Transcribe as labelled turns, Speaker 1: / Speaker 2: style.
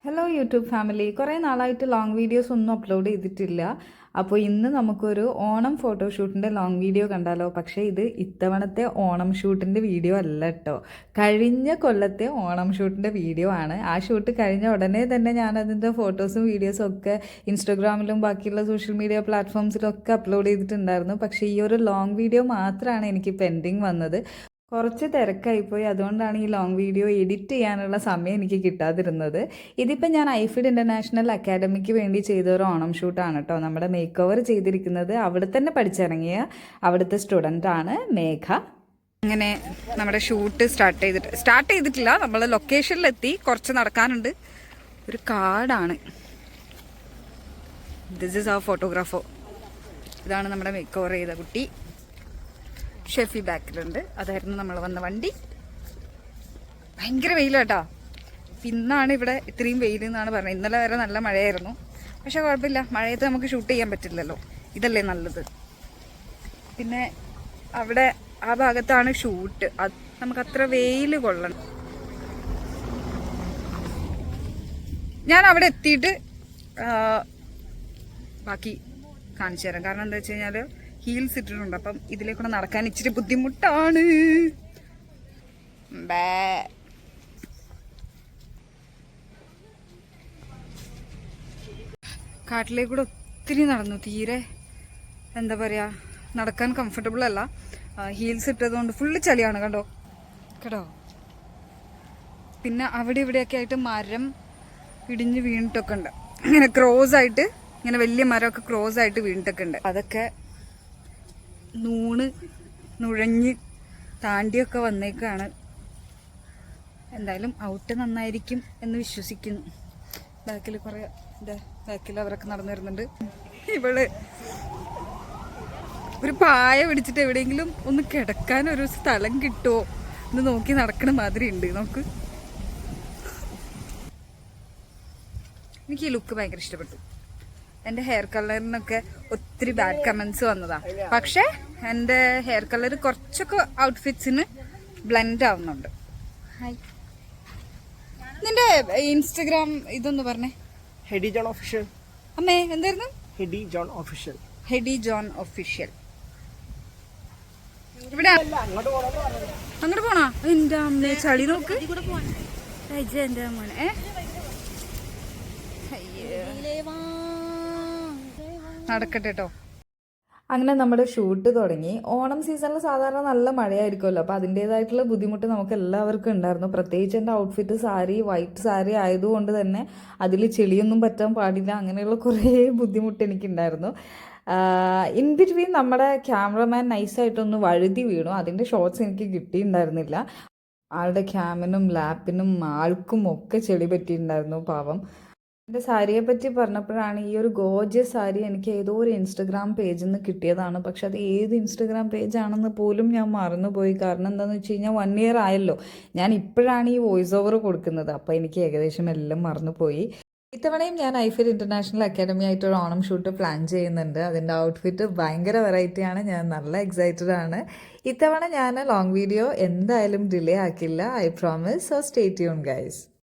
Speaker 1: Hello YouTube family, കുറേ നാളായിട്ട് long videos ഒന്നും അപ്ലോഡ് ചെയ്തിട്ടില്ല. അപ്പോൾ ഇന്ന് നമുക്കൊരു ഓണം ഫോട്ടോഷൂട്ടിൻ്റെ ലോങ് വീഡിയോ കണ്ടാലോ? പക്ഷേ ഇത് ഇത്തവണത്തെ ഓണം ഷൂട്ടിൻ്റെ വീഡിയോ അല്ല കേട്ടോ, കഴിഞ്ഞ കൊല്ലത്തെ ഓണം ഷൂട്ടിൻ്റെ വീഡിയോ ആണ്. ആ ഷൂട്ട് കഴിഞ്ഞ ഉടനെ തന്നെ ഞാനതിൻ്റെ ഫോട്ടോസും വീഡിയോസും ഒക്കെ ഇൻസ്റ്റാഗ്രാമിലും ബാക്കിയുള്ള സോഷ്യൽ മീഡിയ പ്ലാറ്റ്ഫോംസിലൊക്കെ അപ്ലോഡ് ചെയ്തിട്ടുണ്ടായിരുന്നു. പക്ഷേ ഈ ഒരു ലോങ് വീഡിയോ മാത്രമാണ് എനിക്ക് പെൻഡിങ് വന്നത്. കുറച്ച് തിരക്കായിപ്പോയി, അതുകൊണ്ടാണ് ഈ ലോങ് വീഡിയോ എഡിറ്റ് ചെയ്യാനുള്ള സമയം എനിക്ക് കിട്ടാതിരുന്നത്. ഇതിപ്പോൾ ഞാൻ ഐഫിഡ് ഇൻ്റർനാഷണൽ അക്കാഡമിക്ക് വേണ്ടി ചെയ്ത ഒരു ഓണം ഷൂട്ടാണ് കേട്ടോ. നമ്മുടെ മേക്ക് ഓവർ ചെയ്തിരിക്കുന്നത് അവിടെ തന്നെ പഠിച്ചിറങ്ങിയ അവിടുത്തെ സ്റ്റുഡൻ്റാണ് മേഘ. അങ്ങനെ നമ്മുടെ ഷൂട്ട് സ്റ്റാർട്ട് ചെയ്തിട്ടില്ല. നമ്മൾ ലൊക്കേഷനിലെത്തി, കുറച്ച് നടക്കാനുണ്ട്. ഒരു കാടാണ്. ദിസ് ഈസ് ആ ഫോട്ടോഗ്രാഫർ. ഇതാണ് നമ്മുടെ മേക്ക് ഓവർ ചെയ്ത കുട്ടി. ഷെഫി ബാക്കിലുണ്ട്. അതായിരുന്നു നമ്മൾ വന്ന വണ്ടി. ഭയങ്കര വെയിലാട്ടോ. ഇന്നാണ് ഇവിടെ ഇത്രയും വെയിൽ എന്നാണ് പറഞ്ഞത്. ഇന്നലെ വരെ നല്ല മഴയായിരുന്നു. പക്ഷെ കുഴപ്പമില്ല, മഴയത്ത് നമുക്ക് ഷൂട്ട് ചെയ്യാൻ പറ്റില്ലല്ലോ, ഇതല്ലേ നല്ലത്. പിന്നെ അവിടെ ആ ഭാഗത്താണ് ഷൂട്ട്. അത് നമുക്ക് അത്ര വെയിൽ കൊള്ളണം. ഞാൻ അവിടെ എത്തിയിട്ട് ബാക്കി കാണിച്ചു തരാം. കാരണം എന്താ വെച്ച് കഴിഞ്ഞാൽ ഹീൽസ് ഇട്ടിട്ടുണ്ട്. അപ്പം ഇതിലേക്കൂടെ നടക്കാൻ ഇച്ചിരി ബുദ്ധിമുട്ടാണ്. കാട്ടിലേക്കൂടെ ഒത്തിരി നടന്നു. തീരെ എന്താ പറയുക, നടക്കാൻ കംഫർട്ടബിൾ അല്ല. ഹീൽസ് ഇട്ടതുകൊണ്ട് ഫുള്ള് ചളിയാണ്. കണ്ടോ കേട്ടോ. പിന്നെ അവിടെ ഇവിടെയൊക്കെ ആയിട്ട് മരം ഇടിഞ്ഞ് വീണിട്ടൊക്കെ ഉണ്ട്. ഇങ്ങനെ ക്രോസ് ആയിട്ട്, ഇങ്ങനെ വലിയ മരമൊക്കെ ക്രോസ് ആയിട്ട് വീണിട്ടൊക്കെ ഉണ്ട്. അതൊക്കെ നുഴഞ്ഞ് താണ്ടിയൊക്കെ വന്നേക്കാണ്. എന്തായാലും ഔട്ട് നന്നായിരിക്കും എന്ന് വിശ്വസിക്കുന്നു. ബാക്കിൽ കുറേ ബാക്കിൽ അവരൊക്കെ നടന്നു വരുന്നുണ്ട്. ഇവള് ഒരു പായ പിടിച്ചിട്ട് എവിടെയെങ്കിലും ഒന്ന് കിടക്കാൻ ഒരു സ്ഥലം കിട്ടുമോ എന്ന് നോക്കി നടക്കണ മാതിരി ഉണ്ട്. നോക്ക്, എനിക്ക് ഈ ലുക്ക് ഭയങ്കര ഇഷ്ടപ്പെട്ടു. എൻ്റെ ഹെയർ കളറിനൊക്കെ ഒത്തിരി ബാഡ് കമൻസ് വന്നതാ. പക്ഷെ എൻ്റെ ഹെയർ കളർ കുറച്ചൊക്കെ ഔട്ട്ഫിറ്റ്സിന് ബ്ലെൻഡ് ആവുന്നുണ്ട്. ഹായ്, നിന്റെ ഇൻസ്റ്റഗ്രാം ഇതൊന്ന് പറഞ്ഞേ.
Speaker 2: Heady John official.
Speaker 1: അമ്മേ എന്തായിരുന്നു?
Speaker 2: Heady John official.
Speaker 1: Heady John official. ഇവിടെ അങ്ങോട്ട് പോണോ? എൻ്റെ അമ്മേ, ചളി നോക്ക്. എൻ്റെ മോനെ നടക്കട്ടെ കേട്ടോ. അങ്ങനെ നമ്മുടെ ഷൂട്ട് തുടങ്ങി. ഓണം സീസണിൽ സാധാരണ നല്ല മഴയായിരിക്കുമല്ലോ, അപ്പോൾ അതിൻ്റേതായിട്ടുള്ള ബുദ്ധിമുട്ട് നമുക്ക് എല്ലാവർക്കും ഉണ്ടായിരുന്നു. പ്രത്യേകിച്ച് എൻ്റെ ഔട്ട്ഫിറ്റ് വൈറ്റ് സാരി ആയതുകൊണ്ട് തന്നെ അതിൽ ചെളിയൊന്നും പറ്റാൻ പാടില്ല. അങ്ങനെയുള്ള കുറേ ബുദ്ധിമുട്ട് എനിക്കുണ്ടായിരുന്നു. ഇൻ ബിറ്റ്വീൻ നമ്മുടെ ക്യാമറമാൻ നൈസായിട്ടൊന്ന് വഴുതി വീണു. അതിൻ്റെ ഷോട്ട്സ് എനിക്ക് കിട്ടിയിട്ടുണ്ടായിരുന്നില്ല. ആളുടെ ക്യാമിനും ലാപ്പിനും ആൾക്കും ഒക്കെ ചെളി പറ്റിയിട്ടുണ്ടായിരുന്നു, പാവം. എൻ്റെ സാരിയെ പറ്റി പറഞ്ഞപ്പോഴാണ്, ഈ ഒരു ഗോർജിയസ് സാരി എനിക്ക് ഏതോ ഒരു ഇൻസ്റ്റഗ്രാം പേജിൽ നിന്ന് കിട്ടിയതാണ്. പക്ഷെ അത് ഏത് ഇൻസ്റ്റഗ്രാം പേജാണെന്ന് പോലും ഞാൻ മറന്നുപോയി. കാരണം എന്താണെന്ന് വെച്ച് കഴിഞ്ഞാൽ 1 year ആയല്ലോ. ഞാൻ ഇപ്പോഴാണ് ഈ വോയിസ് ഓവർ കൊടുക്കുന്നത്. അപ്പോൾ എനിക്ക് ഏകദേശം എല്ലാം മറന്നുപോയി. ഇത്തവണയും ഞാൻ ഐഫിഡ് ഇൻ്റർനാഷണൽ അക്കാഡമി ആയിട്ടൊരു ഓണം ഷൂട്ട് പ്ലാൻ ചെയ്യുന്നുണ്ട്. അതിൻ്റെ ഔട്ട്ഫിറ്റ് ഭയങ്കര വെറൈറ്റിയാണ്. ഞാൻ നല്ല എക്സൈറ്റഡ് ആണ്. ഇത്തവണ ഞാൻ ലോങ് വീഡിയോ എന്തായാലും ഡിലേ ആക്കില്ല, I promise. So stay tune guys.